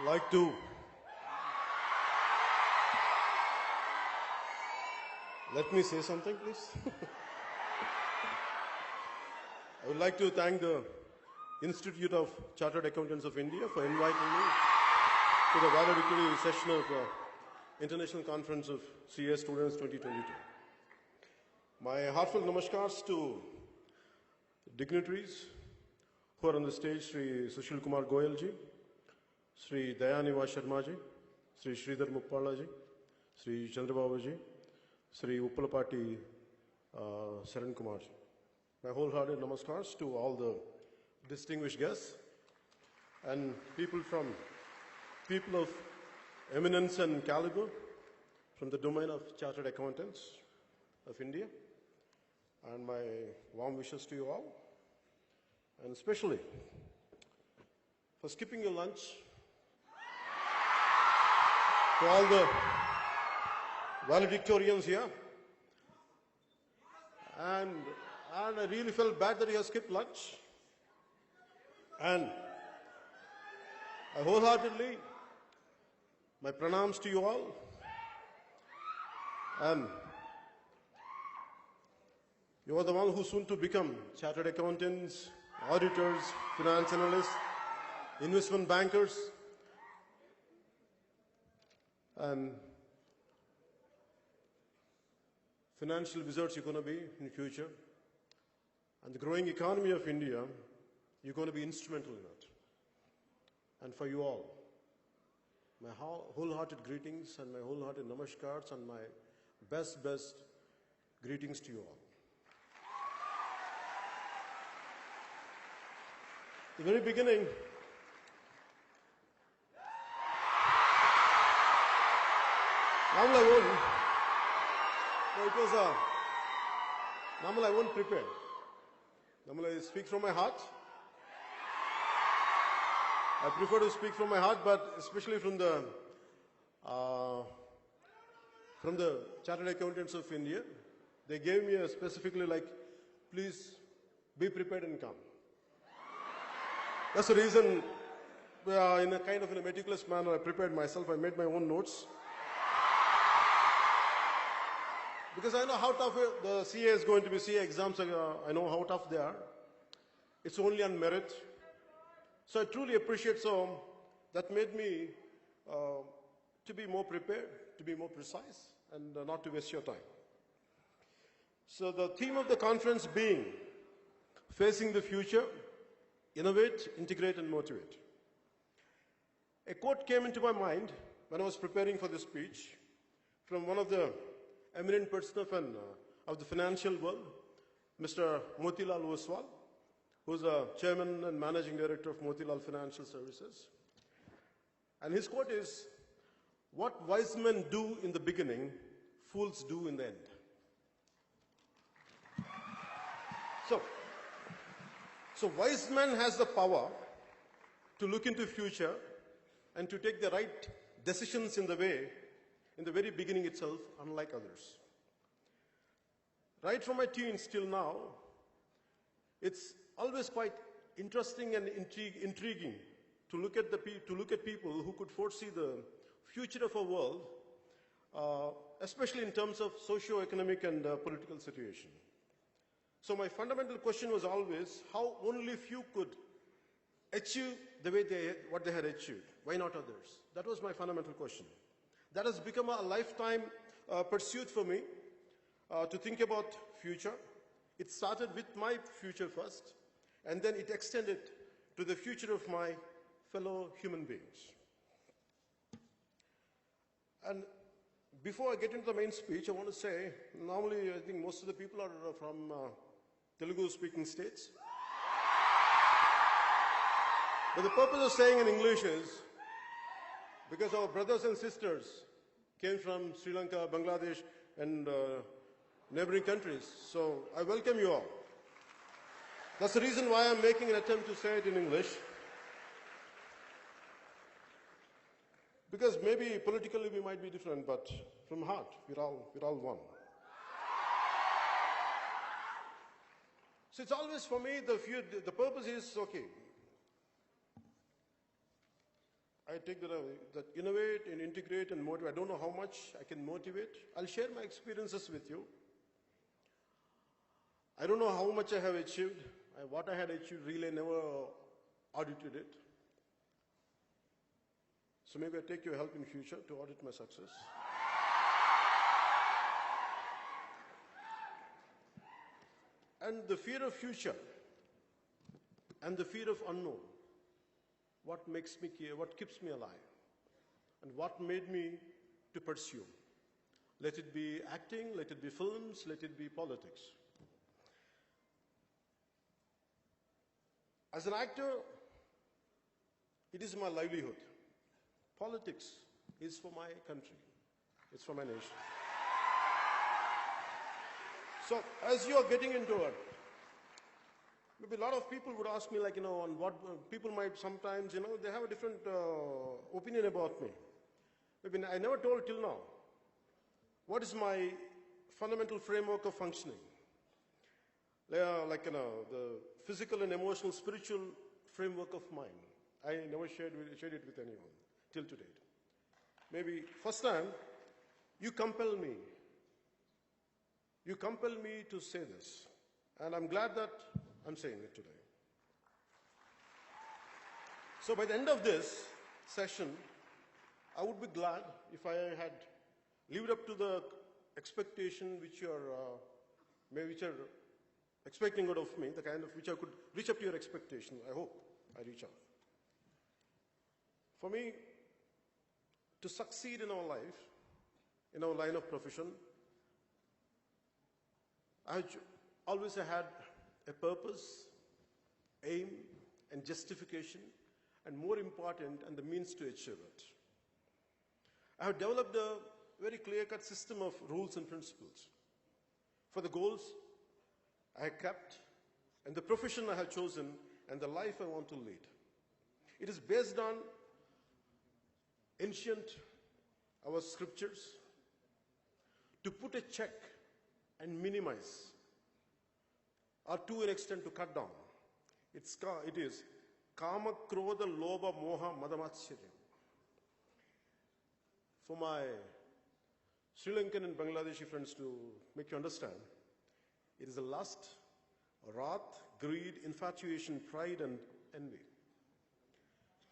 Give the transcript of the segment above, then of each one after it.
like to let me say something, please. I would like to thank the Institute of Chartered Accountants of India for inviting me to the valedictory session of International Conference of CA Students 2022. My heartfelt namaskars to dignitaries who are on the stage: Sri Sushil Kumar Goyal ji, Sri Dayaniva Sharma ji, Sri Sridhar Muppala ji, Sri Chandrababu ji, Sri Uppalapati Saran Kumar ji. My wholehearted namaskars to all the distinguished guests and people of eminence and caliber from the domain of Chartered Accountants of India, and my warm wishes to you all, and especially for skipping your lunch to all the valedictorians here. And I really felt bad that you have skipped lunch. And I wholeheartedly, my pranams to you all. And you are the one who soon to become chartered accountants, auditors, finance analysts, investment bankers, and financial wizards you're going to be in the future. And the growing economy of India, you're going to be instrumental in it. And for you all, my wholehearted greetings and my wholehearted namaskars and my best greetings to you all. At the very beginning, normally I won't prepare. Normally I speak from my heart. I prefer to speak from my heart, but especially from the Chartered Accountants of India, they gave me specifically like, please be prepared and come. That's the reason, in a kind of in a meticulous manner, I prepared myself. I made my own notes. Because I know how tough the CA is going to be. CA exams, I know how tough they are. It's only on merit. So I truly appreciate that made me to be more prepared, to be more precise, and not to waste your time. So the theme of the conference being facing the future, innovate, integrate, and motivate. A quote came into my mind when I was preparing for this speech from one of the eminent person of the financial world, Mr. Motilal Oswal, who's a chairman and managing director of Motilal Financial Services. And his quote is, "What wise men do in the beginning, fools do in the end." So wise man has the power to look into future and to take the right decisions in the very beginning itself, unlike others. Right from my teens till now, it's always quite interesting and intriguing to look at people who could foresee the future of our world, especially in terms of socio-economic and political situation. So my fundamental question was always how only few could achieve the way what they had achieved. Why not others? That was my fundamental question. That has become a lifetime pursuit for me to think about future. It started with my future first, and then it extended to the future of my fellow human beings. And before I get into the main speech, I want to say, normally I think most of the people are from Telugu-speaking states. But the purpose of saying in English is, because our brothers and sisters came from Sri Lanka, Bangladesh, and neighboring countries. So I welcome you all. That's the reason why I'm making an attempt to say it in English. Because maybe politically we might be different, but from heart, we're all one. So it's always for me, the purpose is, okay, I take that innovate and integrate and motivate. I don't know how much I can motivate. I'll share my experiences with you. I don't know how much I have achieved. What I had achieved, really, I never audited it. So maybe I take your help in future to audit my success. And the fear of future and the fear of unknown, what makes me care, what keeps me alive, and what made me to pursue. Let it be acting, let it be films, let it be politics. As an actor, it is my livelihood. Politics is for my country. It's for my nation. So as you are getting into it, maybe a lot of people would ask me, like, on what people might sometimes, they have a different opinion about me. Maybe I never told till now. What is my fundamental framework of functioning? The physical and emotional, spiritual framework of mine. I never shared it with anyone till today. Maybe first time, you compel me. You compel me to say this. And I'm glad that I'm saying it today. So by the end of this session, I would be glad if I had lived up to the expectation which you're expecting out of me, the kind of which I could reach up to your expectation. I hope I reach out. For me, to succeed in our life, in our line of profession, I always had a purpose, aim, and justification, and more important, and the means to achieve it. I have developed a very clear-cut system of rules and principles for the goals I have kept, and the profession I have chosen, and the life I want to lead. It is based on ancient, our scriptures, to put a check and minimize, or to an extent to cut down. It is kama, krodha, lobha, moha, madamatsyaryam. For my Sri Lankan and Bangladeshi friends, to make you understand, it is a lust, wrath, greed, infatuation, pride, and envy.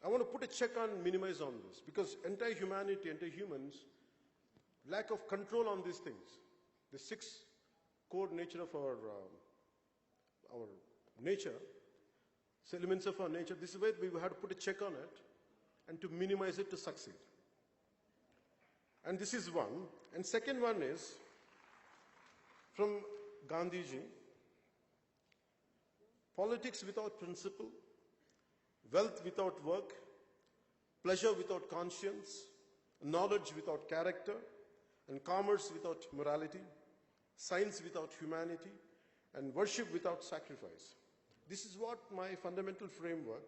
I want to put a check on, minimize on this, because entire humanity, entire humans, lack of control on these things. The six core nature of our nature, elements of our nature, this is where we have to put a check on it and to minimize it to succeed. And this is one. And second one is from Gandhiji: politics without principle, wealth without work, pleasure without conscience, knowledge without character, and commerce without morality, science without humanity, and worship without sacrifice. This is what my fundamental framework,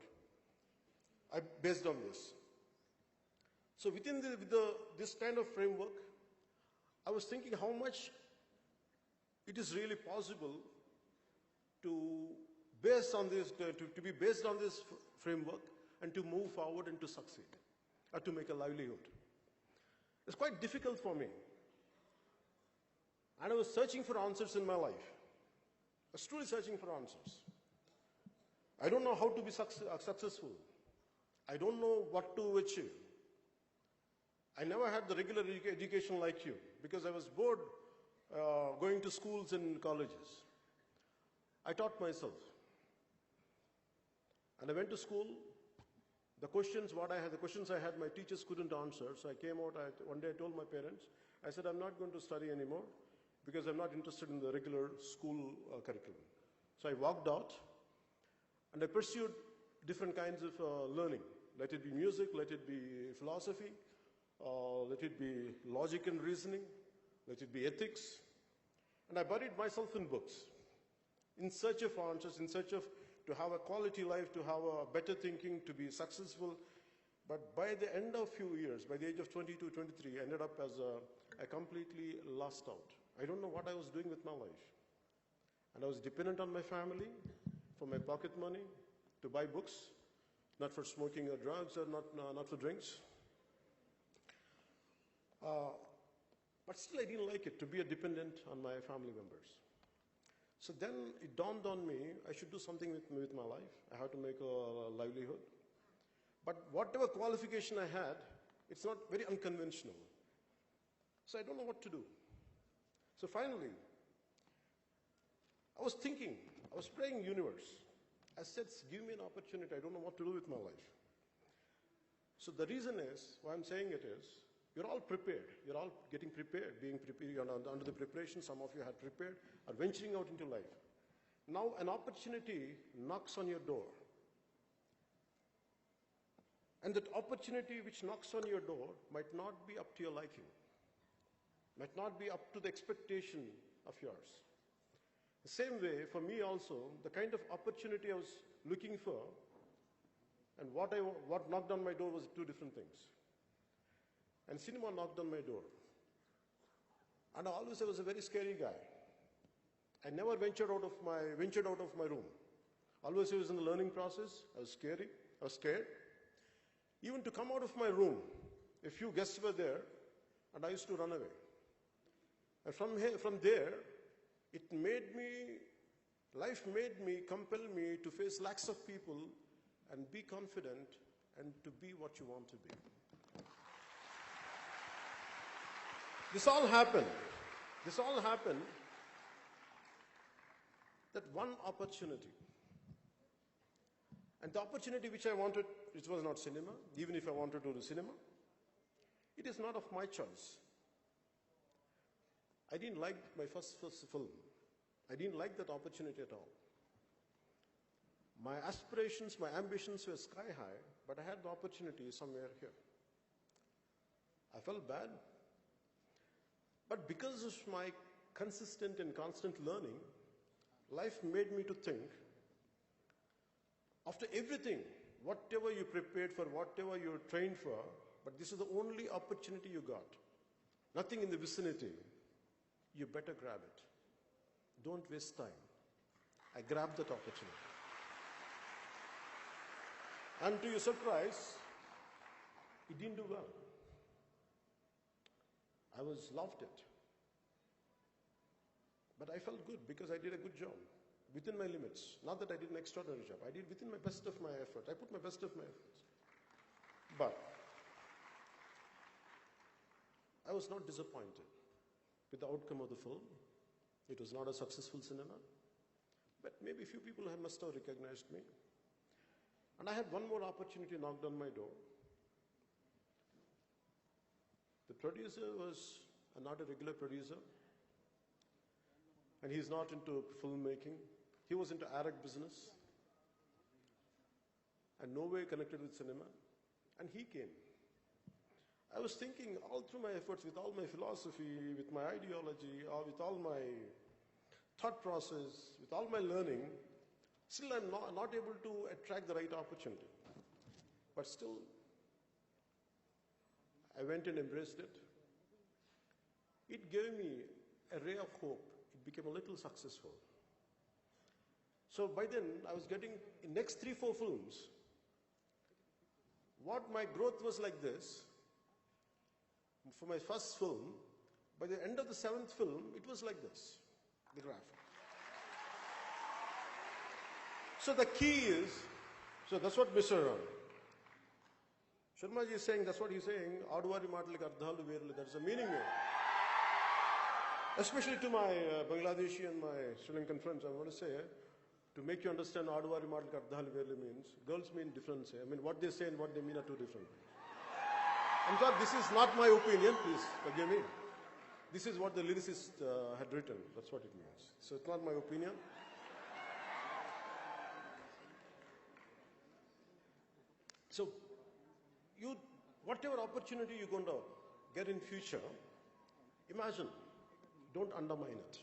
I based on this. So within this kind of framework, I was thinking how much it is really possible to base on this, to be based on this framework and to move forward and to succeed, or to make a livelihood. It's quite difficult for me. And I was searching for answers in my life. I was truly searching for answers. I don't know how to be successful. I don't know what to achieve. I never had the regular education like you, because I was bored going to schools and colleges. I taught myself. And I went to school. The questions I had, my teachers couldn't answer. So I came out, one day I told my parents, I said, I'm not going to study anymore because I'm not interested in the regular school curriculum. So I walked out and I pursued different kinds of learning. Let it be music, let it be philosophy, let it be logic and reasoning, let it be ethics. And I buried myself in books, in search of answers, in search of to have a quality life, to have a better thinking, to be successful. But by the end of few years, by the age of 22, 23, I ended up as a completely lost out. I don't know what I was doing with my life. And I was dependent on my family for my pocket money, to buy books, not for smoking or drugs, or not for drinks. But still I didn't like it, to be a dependent on my family members. So then it dawned on me, I should do something with my life. I have to make a livelihood. But whatever qualification I had, it's not very unconventional. So I don't know what to do. So finally, I was thinking, I was praying universe. I said, give me an opportunity. I don't know what to do with my life. So the reason is, why I'm saying it is, you're all prepared. You're all getting prepared, being prepared. You're under the preparation. Some of you had prepared, are venturing out into life. Now an opportunity knocks on your door. And that opportunity which knocks on your door might not be up to your liking, might not be up to the expectation of yours. The same way, for me also, the kind of opportunity I was looking for and what knocked on my door was two different things. And cinema knocked on my door. And I was a very scary guy. I never ventured out of my room. Always I was in the learning process. I was scared. Even to come out of my room, a few guests were there, and I used to run away. And from there, life made me, compel me to face lakhs of people and be confident and to be what you want to be. This all happened that one opportunity. And the opportunity which I wanted, it was not cinema, even if I wanted to do cinema. It is not of my choice. I didn't like my first film. I didn't like that opportunity at all. My aspirations, my ambitions were sky high, but I had the opportunity somewhere here. I felt bad. But because of my consistent and constant learning, life made me to think, after everything, whatever you prepared for, whatever you trained for, but this is the only opportunity you got. Nothing in the vicinity. You better grab it. Don't waste time. I grabbed that opportunity. And to your surprise, it didn't do well. I was laughed at. But I felt good because I did a good job within my limits. Not that I did an extraordinary job. I did within my best of my effort. I put my best of my efforts. But I was not disappointed with the outcome of the film. It was not a successful cinema. But maybe a few people must have recognized me. And I had one more opportunity knocked on my door. The producer was not a regular producer, and he's not into filmmaking. He was into Arab business, and no way connected with cinema, and he came. I was thinking all through my efforts, with all my philosophy, with my ideology, or with all my thought process, with all my learning, still I'm not able to attract the right opportunity. But still, I went and embraced it. It gave me a ray of hope. It became a little successful. So by then, I was getting, in next 3-4 films, what my growth was like this. For my first film, by the end of the 7th film, it was like this, the graph. So the key is, so that's what Mr. Sharma ji is saying, that's what he's saying, Aduvari Matalik Ardhalu Verlu, there's a meaning there. Especially to my Bangladeshi and my Sri Lankan friends, I want to say, to make you understand Aduvari Matalik Ardhalu Verlu means, girls mean different. I mean, what they say and what they mean are two different. I'm sorry, this is not my opinion, please forgive me. This is what the lyricist had written, that's what it means. So it's not my opinion. So, whatever opportunity you're going to get in future, imagine, don't undermine it.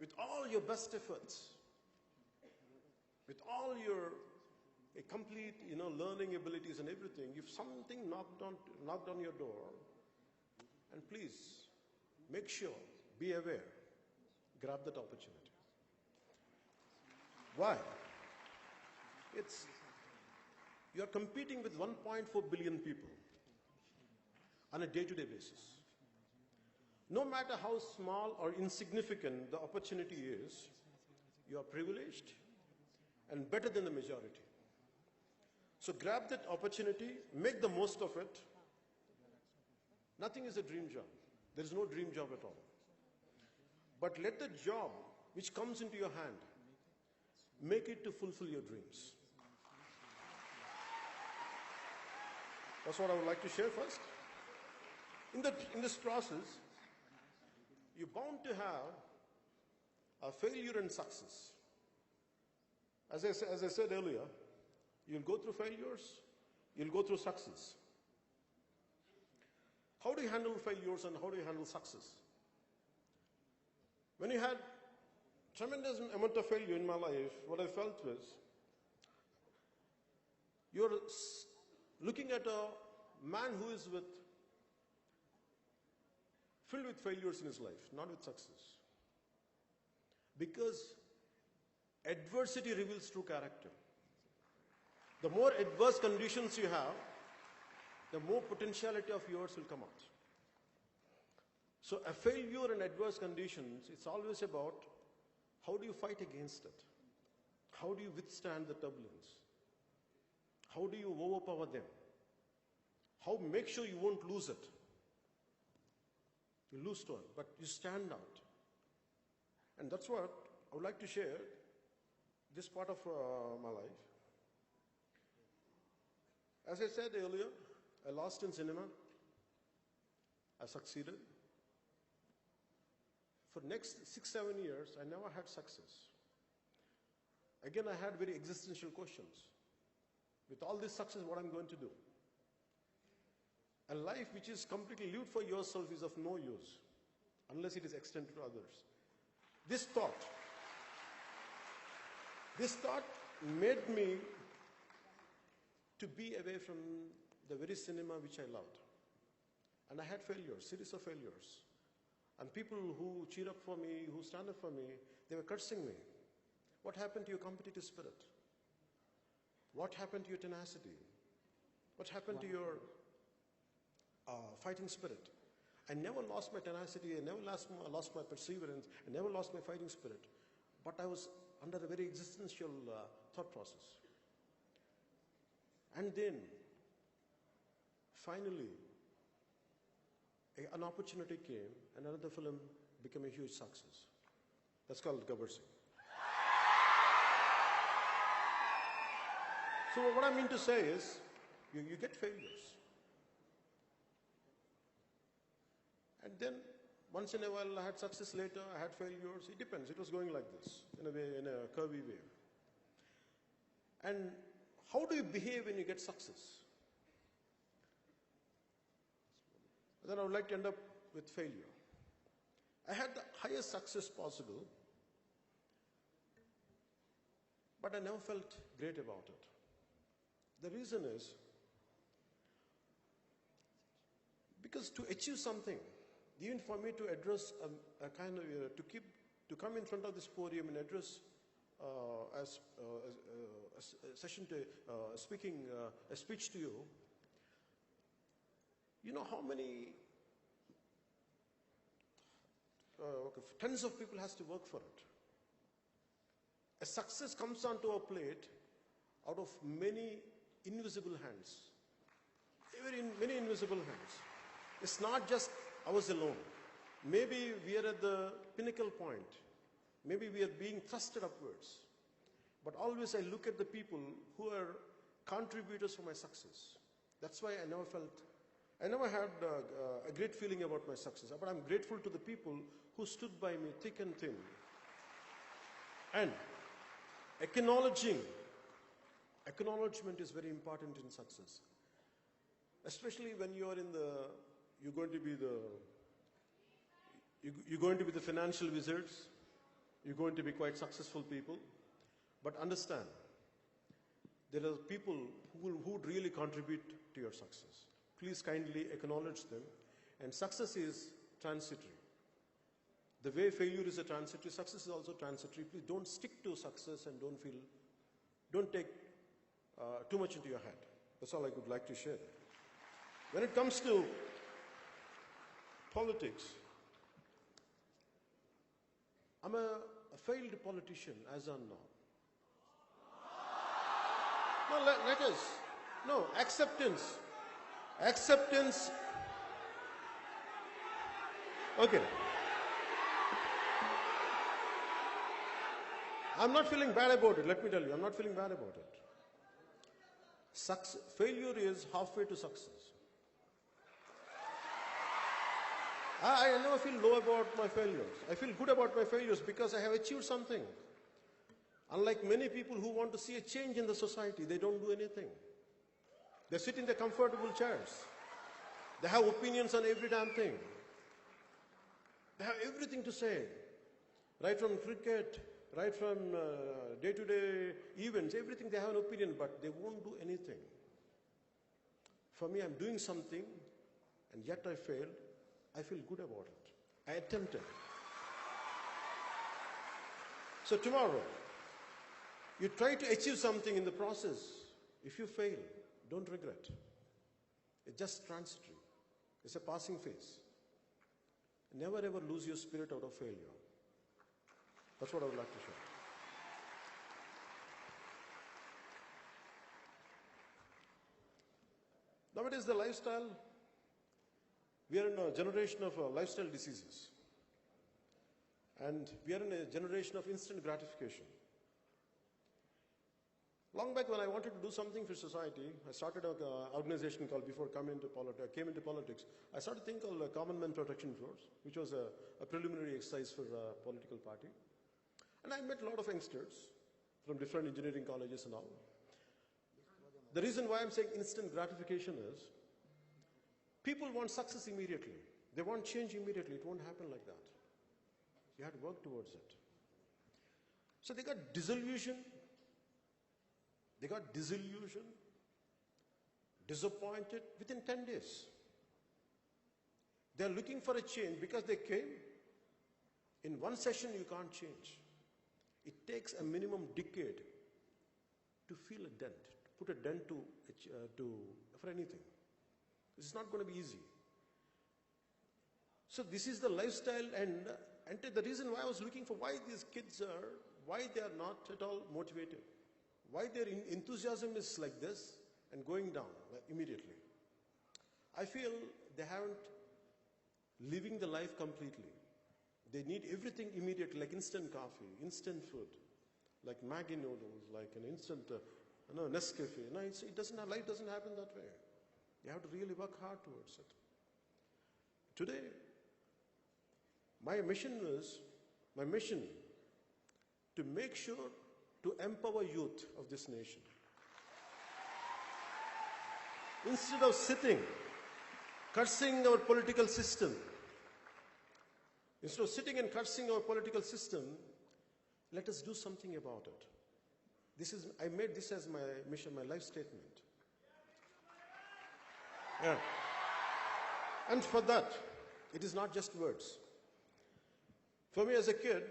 With all your best efforts, with all your complete, learning abilities and everything, if something knocked on your door, and please, make sure, be aware, grab that opportunity. Why? You are competing with 1.4 billion people on a day-to-day basis. No matter how small or insignificant the opportunity is, you are privileged and better than the majority. So grab that opportunity, make the most of it. Nothing is a dream job. There is no dream job at all. But let the job which comes into your hand, make it to fulfill your dreams. That's what I would like to share first. In this process, you're bound to have a failure and success. As I said earlier, you'll go through failures, you'll go through success. How do you handle failures and how do you handle success? When you had tremendous amount of failure in my life, what I felt was, you're looking at a man who is filled with failures in his life, not with success. Because adversity reveals true character. The more adverse conditions you have, the more potentiality of yours will come out. So a failure and adverse conditions, it's always about how do you fight against it? How do you withstand the turbulence? How do you overpower them? How make sure you won't lose it? You lose to it, but you stand out. And that's what I would like to share this part of my life. As I said earlier, I lost in cinema. I succeeded. For next 6-7 years, I never had success. Again, I had very existential questions. With all this success, what I'm going to do? A life which is completely lived for yourself is of no use unless it is extended to others. This thought made me to be away from the very cinema which I loved. And I had failures, series of failures. And people who cheer up for me, who stand up for me, they were cursing me. What happened to your competitive spirit? What happened to your tenacity? What happened to your fighting spirit? I never lost my tenacity, I never lost my perseverance, I never lost my fighting spirit. But I was under a very existential thought process. And then, finally, an opportunity came and another film became a huge success. That's called Gabbar Singh. So what I mean to say is, you get failures. And then, once in a while, I had success later, I had failures. It depends. It was going like this, in a way, in a curvy way. And how do you behave when you get success? Then I would like to end up with failure. I had the highest success possible, but I never felt great about it. The reason is, because to achieve something, even for me to address a kind of, to come in front of this podium and address a session to, a speech to you, you know how many tens of people has to work for it. A success comes onto a plate out of many invisible hands. Many invisible hands. It's not just ours alone. Maybe we are at the pinnacle point. Maybe we are being thrusted upwards. But always I look at the people who are contributors for my success. That's why I never had a great feeling about my success. But I'm grateful to the people who stood by me thick and thin. And acknowledgement is very important in success. Especially when you're going to be the financial wizards. You're going to be quite successful people. But understand, there are people who would really contribute to your success. Please kindly acknowledge them. And success is transitory. The way failure is a transitory, success is also transitory. Please don't stick to success and don't take too much into your head. That's all I would like to share. When it comes to politics, I'm a failed politician as on now. No, let us. No, acceptance. Acceptance. Okay. I'm not feeling bad about it, let me tell you. I'm not feeling bad about it. Failure is halfway to success. I never feel low about my failures. I feel good about my failures because I have achieved something. Unlike many people who want to see a change in the society, they don't do anything. They sit in their comfortable chairs. They have opinions on every damn thing. They have everything to say. Right from cricket, right from day-to-day events, everything they have an opinion, but they won't do anything. For me, I'm doing something, and yet I failed. I feel good about it. I attempted. So tomorrow, you try to achieve something in the process. If you fail, don't regret. It's just transitory. It's a passing phase. Never ever lose your spirit out of failure. That's what I would like to share. Nowadays, the lifestyle, we are in a generation of lifestyle diseases. And we are in a generation of instant gratification. Long back when I wanted to do something for society, I started an organization called, before I came into politics, I started a thing called Common Man Protection Force, which was a preliminary exercise for a political party. And I met a lot of youngsters from different engineering colleges and all. The reason why I'm saying instant gratification is, people want success immediately. They want change immediately. It won't happen like that. You have to work towards it. So they got disillusion. They got disillusion, disappointed within 10 days. They're looking for a change because they came. In one session, you can't change. It takes a minimum decade to feel a dent, to put a dent for anything. It's not going to be easy. So this is the lifestyle, and the reason why I was looking for why these kids why they are not at all motivated. Why their enthusiasm is like this and going down immediately. I feel they haven't living the life completely. They need everything immediately, like instant coffee, instant food, like Maggi noodles, like an instant Nescafe. No, life doesn't happen that way. You have to really work hard towards it. Today, my mission to make sure to empower youth of this nation. Instead of sitting, cursing our political system, let us do something about it. I made this as my mission, my life statement. Yeah. And for that, it is not just words. For me as a kid,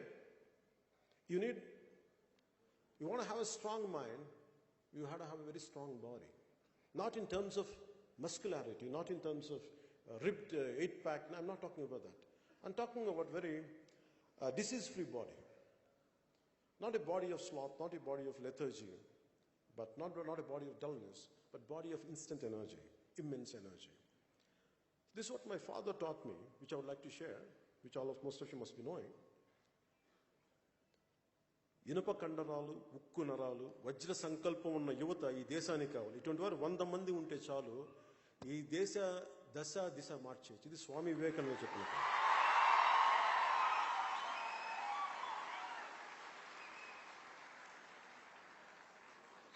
you want to have a strong mind, you have to have a very strong body. Not in terms of muscularity, not in terms of ripped eight-pack. No, I'm not talking about that. I'm talking about very disease-free body. Not a body of sloth, not a body of lethargy, but not a body of dullness, but body of instant energy, immense energy. This is what my father taught me, which I would like to share, which most of you must be knowing. ఇనుప కండరాలు, ఉక్కు నరాలు, వజ్ర సంకల్పం ఉన్న యువత ఈ దేశానికి కావాలి. ఇటువంటి వారు 100 మంది ఉంటే చాలు, ఈ దేశ దిశ మార్చేయచ్చు. ఇది స్వామి వివేకానంద చెప్పినట్టు.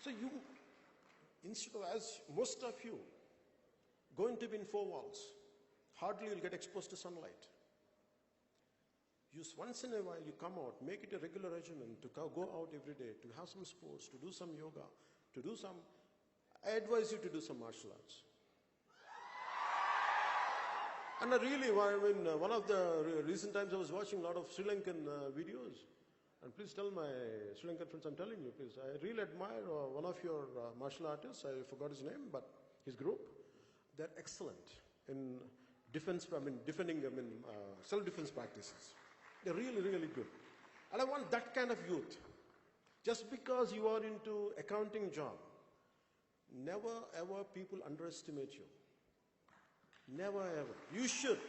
So instead of, as most of you, going to be in 4 walls, hardly you'll get exposed to sunlight. Once in a while you come out, make it a regular regimen to go out every day, to have some sports, to do some yoga, I advise you to do some martial arts. And one of the recent times I was watching a lot of Sri Lankan videos. And please tell my Sri Lankan friends, I'm telling you, please, I really admire one of your martial artists. I forgot his name, but his group, they're excellent in defending self-defense practices. They're really, really good. And I want that kind of youth. Just because you are into accounting job, never ever people underestimate you. Never ever. You should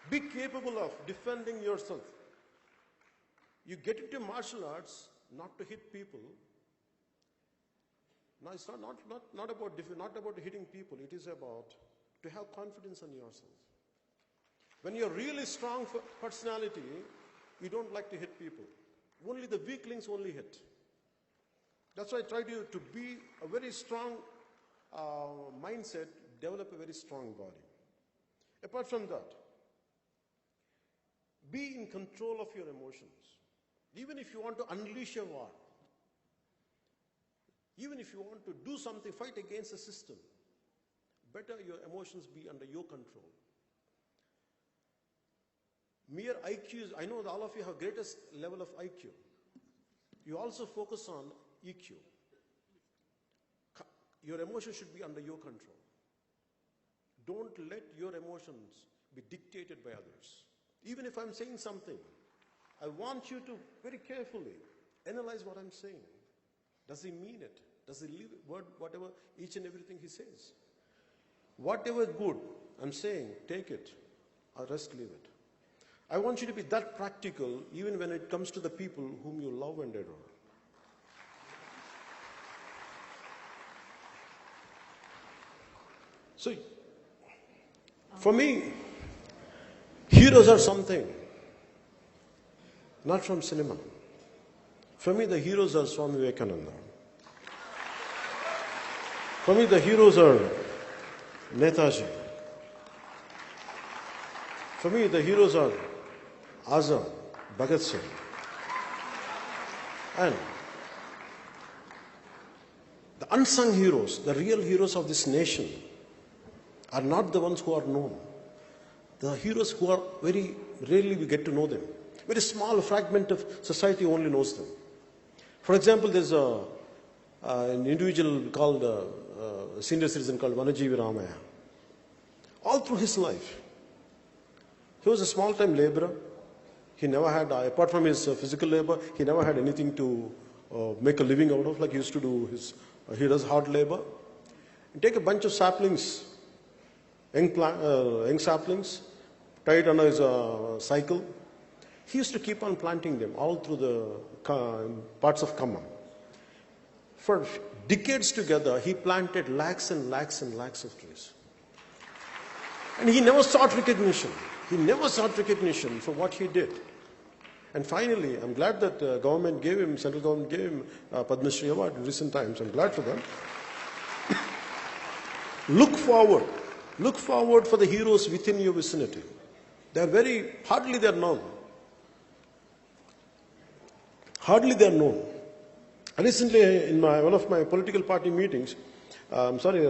be capable of defending yourself. You get into martial arts not to hit people. No, it's not about hitting people. It is about to have confidence in yourself. When you're really strong for personality, you don't like to hit people. Only the weaklings only hit. That's why I try to be a very strong mindset, develop a very strong body. Apart from that, be in control of your emotions. Even if you want to unleash a war, even if you want to do something, fight against the system, better your emotions be under your control. Mere IQ I know that all of you have greatest level of IQ. You also focus on EQ. Your emotions should be under your control. Don't let your emotions be dictated by others. Even if I'm saying something, I want you to very carefully analyze what I'm saying. Does he mean it? Does he live whatever, each and everything he says? Whatever good I'm saying, take it, or rest leave it. I want you to be that practical even when it comes to the people whom you love and adore. So, for me, heroes are something, not from cinema. For me, the heroes are Swami Vivekananda. For me, the heroes are Netaji. For me, the heroes are Azad, Bhagat Singh. And the unsung heroes, the real heroes of this nation, are not the ones who are known. The heroes who are very rarely we get to know them. Very small fragment of society only knows them. For example, there's an individual called, a senior citizen called Vanajeevi Ramaya. All through his life, he was a small-time laborer. He never had, apart from his physical labor, he never had anything to make a living out of, like he used to do he does hard labor. You take a bunch of saplings, young saplings, tie it under his cycle. He used to keep on planting them all through the parts of Khammam. For decades together, he planted lakhs and lakhs and lakhs of trees. And he never sought recognition. He never sought recognition for what he did. And finally, I'm glad that government gave him, central government gave him Padma Shri Award in recent times. I'm glad for that. Look forward. Look forward for the heroes within your vicinity. They're hardly they're known. Hardly they're known. Recently, in one of my political party meetings, I'm sorry,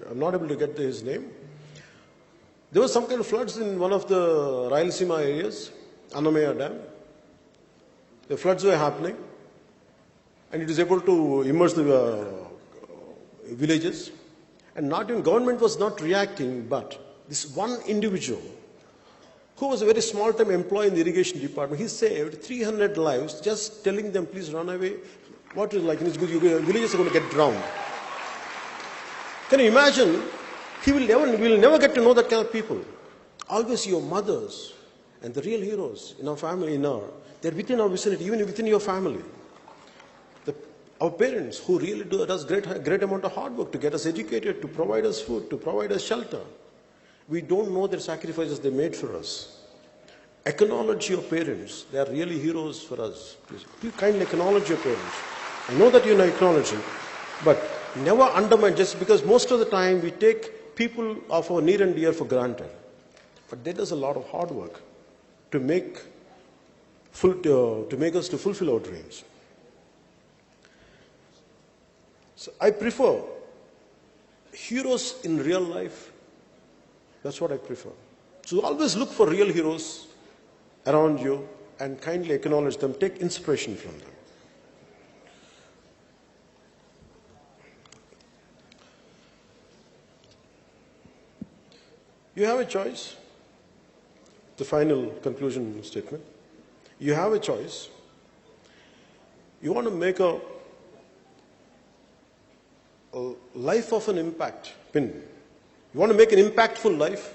I'm not able to get his name. There was some kind of floods in one of the Rayalaseema areas, Annamaya Dam. The floods were happening, and it was able to immerse the villages. And not even government was not reacting, but this one individual, who was a very small-time employee in the irrigation department, he saved 300 lives just telling them, please run away. What is like in his villages are going to get drowned. Can you imagine? We will never get to know that kind of people. Always your mothers and the real heroes in our family, they're within our vicinity, even within your family. Our parents who really does great amount of hard work to get us educated, to provide us food, to provide us shelter. We don't know their sacrifices they made for us. Acknowledge your parents. They are really heroes for us. Please kindly acknowledge your parents. I know that you know acknowledging, but never undermine, just because most of the time we take people of our near and dear for granted. But there is a lot of hard work to make us to fulfill our dreams. So I prefer heroes in real life. That's what I prefer. So always look for real heroes around you and kindly acknowledge them, take inspiration from them. You have a choice. The final conclusion statement. You have a choice. You want to make a life of an impact. You want to make an impactful life,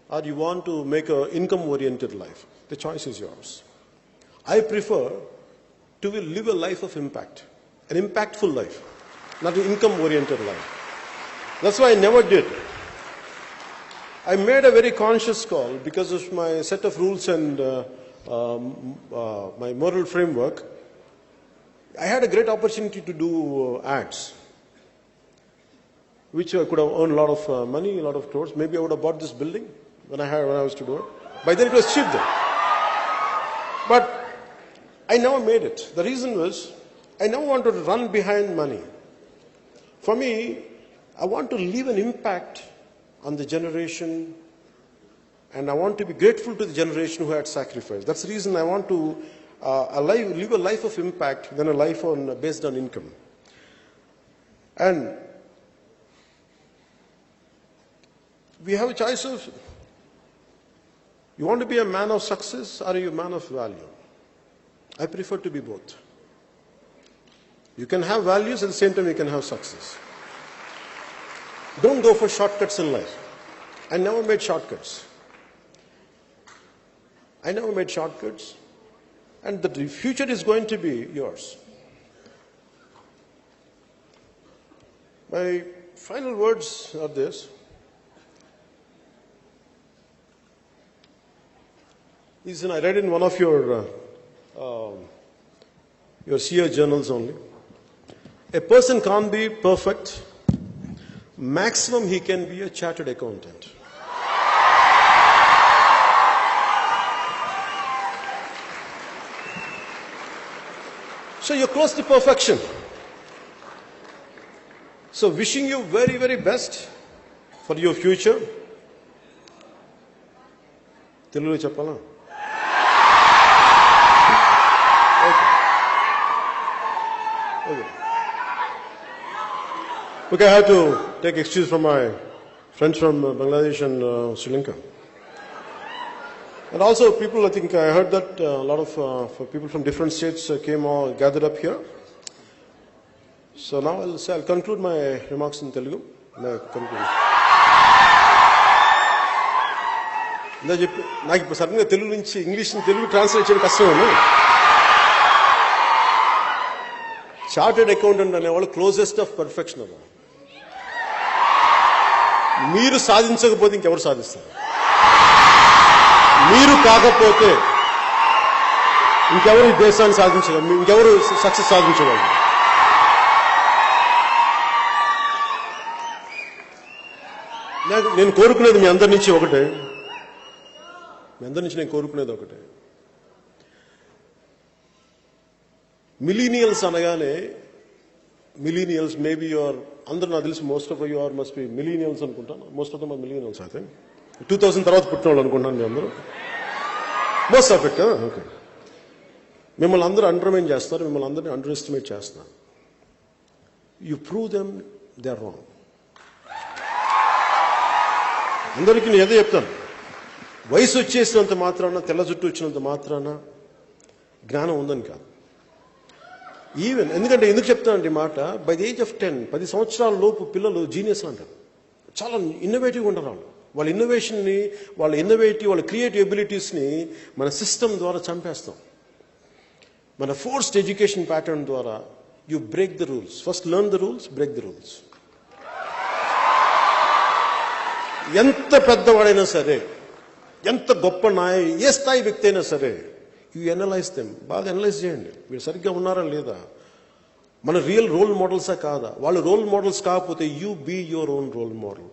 or you want to make an income-oriented life. The choice is yours. I prefer to live a life of impact, an impactful life, not an income-oriented life. That's why I never did. I made a very conscious call because of my set of rules and my moral framework. I had a great opportunity to do ads, which I could have earned a lot of money, a lot of crores. Maybe I would have bought this building when I was to do it. By then it was cheap then. But I never made it. The reason was I never wanted to run behind money. For me, I want to leave an impact on the generation, and I want to be grateful to the generation who had sacrificed. That's the reason I want to live a life of impact than a life based on income. And we have a choice of, you want to be a man of success or are you a man of value? I prefer to be both. You can have values, at the same time you can have success. Don't go for shortcuts in life. I never made shortcuts. And the future is going to be yours. My final words are this. I read in one of your CA journals only. A person can't be perfect. Maximum he can be a chartered accountant. So you're close to perfection. So wishing you very, very best for your future. Telugu cheppala? Okay, I have to take excuse from my friends from Bangladesh and Sri Lanka. And also people, I think I heard that a lot of people from different states gathered up here. So now I'll conclude my remarks in Telugu. నాకు ఇప్పుడు సడన్గా తెలుగు నుంచి English Telugu translate చేయడం కష్టమేనా? Chartered accountant అనేవాళ్ళు closest of perfection అన్న. మీరు సాధించకపోతే ఇంకెవరు సాధిస్తారు? మీరు కాకపోతే ఇంకెవరు ఈ దేశాన్ని సాధించగలరు? ఇంకెవరు సక్సెస్ సాధించగలరు? నేను కోరుకునేది మీ అందరి నుంచి ఒకటే. నేను కోరుకునేది ఒకటే. మిలీనియల్స్ అనగానే మిలీనియల్స్ మేబీ యువర్ అందరూ నాకు తెలిసి most of you are must be millennials అనుకుంటాను. Most of them are millennials I think. 2000 తర్వాత పుట్టిన వాళ్ళు అనుకుంటాను మీ అందరూ. Most of it. ఓకే. మిమ్మల్ని అందరూ అండర్మైన్ చేస్తారు, మిమ్మల్ని అందరినీ అండర్ ఎస్టిమేట్ చేస్తున్నారు. You prove them they are wrong. అందరికీ నేను ఏదో చెప్తాను, వయసు వచ్చేసినంత మాత్రాన, తెల్ల జుట్టు వచ్చినంత మాత్రాన జ్ఞానం ఉందని కాదు. ఈవెన్ ఎందుకు చెప్తానండి మాట, బై ది ఏజ్ ఆఫ్ 10 సంవత్సరాల లోపు పిల్లలు జీనియస్ అంటారు. చాలా ఇన్నోవేటివ్గా ఉంటారు వాళ్ళ ఇన్నోవేషన్ని, వాళ్ళ క్రియేటివ్ ఎబిలిటీస్ని మన సిస్టమ్ ద్వారా చంపేస్తాం. మన ఫోర్స్డ్ ఎడ్యుకేషన్ ప్యాటర్న్ ద్వారా you break the rules. First learn the rules, break the rules. ఎంత పెద్దవాడైనా సరే, ఎంత గొప్ప ఏ స్థాయి వ్యక్తి అయినా సరే, యూ ఎనలైజ్ దెమ్. బాగా ఎనలైజ్ చేయండి, వీళ్ళు సరిగ్గా ఉన్నారా లేదా, మన రియల్ రోల్ మోడల్సా కాదా. వాళ్ళు రోల్ మోడల్స్ కాకపోతే you be your own role model.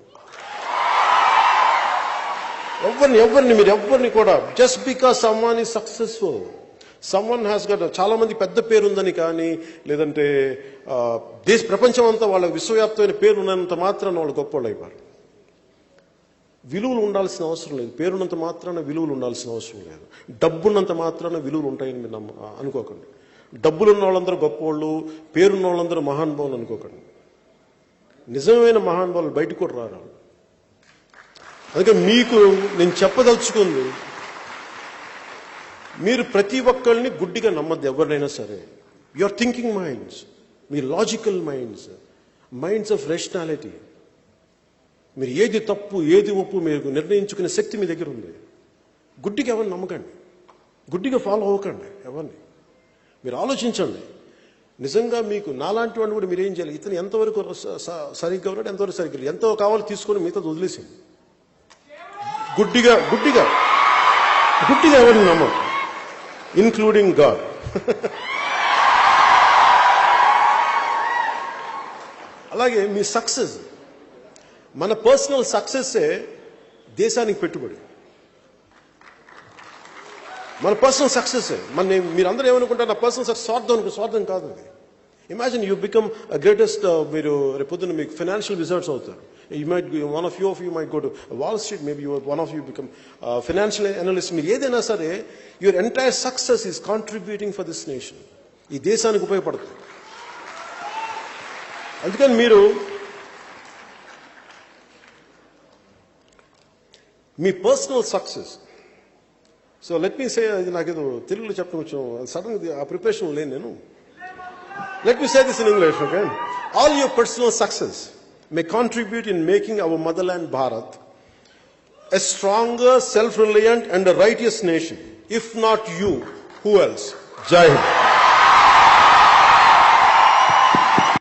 మీరు ఎవరిని కూడా just because someone is successful, someone has got, చాలా మంది పెద్ద పేరు ఉందని కానీ, లేదంటే ప్రపంచం అంతా వాళ్ళ విశ్వవ్యాప్తమైన పేరు ఉన్నంత మాత్రాన వాళ్ళు గొప్ప వాళ్ళు అయిపోయారు. విలువలు ఉండాల్సిన అవసరం లేదు. పేరున్నంత మాత్రాన విలువలు ఉండాల్సిన అవసరం లేదు. డబ్బున్నంత మాత్రాన విలువలు ఉంటాయని మీరు అనుకోకండి. డబ్బులున్న వాళ్ళందరూ గొప్పవాళ్ళు, పేరున్న వాళ్ళందరూ మహానుభావులు అనుకోకండి. నిజమైన మహానుభావులు బయటకు కూడా రారు. అందుకే మీకు నేను చెప్పదలుచుకుంది, మీరు ప్రతి ఒక్కరిని గుడ్డిగా నమ్మద్దు. ఎవరినైనా సరే, your thinking minds, me logical minds, minds of rationality, మీరు ఏది తప్పు ఏది ఒప్పు మీరు నిర్ణయించుకునే శక్తి మీ దగ్గర ఉంది. గుడ్డిగా ఎవరిని నమ్మకండి, గుడ్డిగా ఫాలో అవ్వకండి ఎవరిని. మీరు ఆలోచించండి. నిజంగా మీకు నాలాంటి వాడిని కూడా మీరు ఏం చేయాలి, ఇతను ఎంతవరకు సరిగ్గా ఉన్నాడు, ఎంతవరకు సరిగ్గా ఎంతో కావాలో తీసుకొని మిగతా వదిలేసింది. గుడ్డిగా గుడ్డిగా గుడ్డిగా ఎవరిని నమ్మరు, ఇన్క్లూడింగ్ గాడ్. అలాగే మీ సక్సెస్, మన పర్సనల్ సక్సెస్సే దేశానికి పెట్టుబడి. మన పర్సనల్ సక్సెస్ మీరందరూ ఏమనుకుంటారు, నా పర్సనల్ సక్సెస్ స్వార్థం కాదు అది. ఇమాజిన్ యూ బికమ్ గ్రేటెస్ట్, మీరు రేపొద్దున మీకు ఫైనాన్షియల్ రిజల్ట్స్ అవుతారు. You might one of you might go to Wall Street, maybe one of you become financial analyst. మీరు ఏదైనా సరే, your entire success is contributing for this nation. ఈ దేశానికి ఉపయోగపడుతుంది. అందుకని మీరు మీ personal success, so let me say, నాకేదో తెలుగులో చెప్పడం కొంచెం సడన్గా ఆ ప్రిపరేషన్ లేను నేను. Let me say this in English, okay? All your personal success may contribute in making our motherland Bharat a stronger, self-reliant and a righteous nation. If not you, who else? Jai Hind.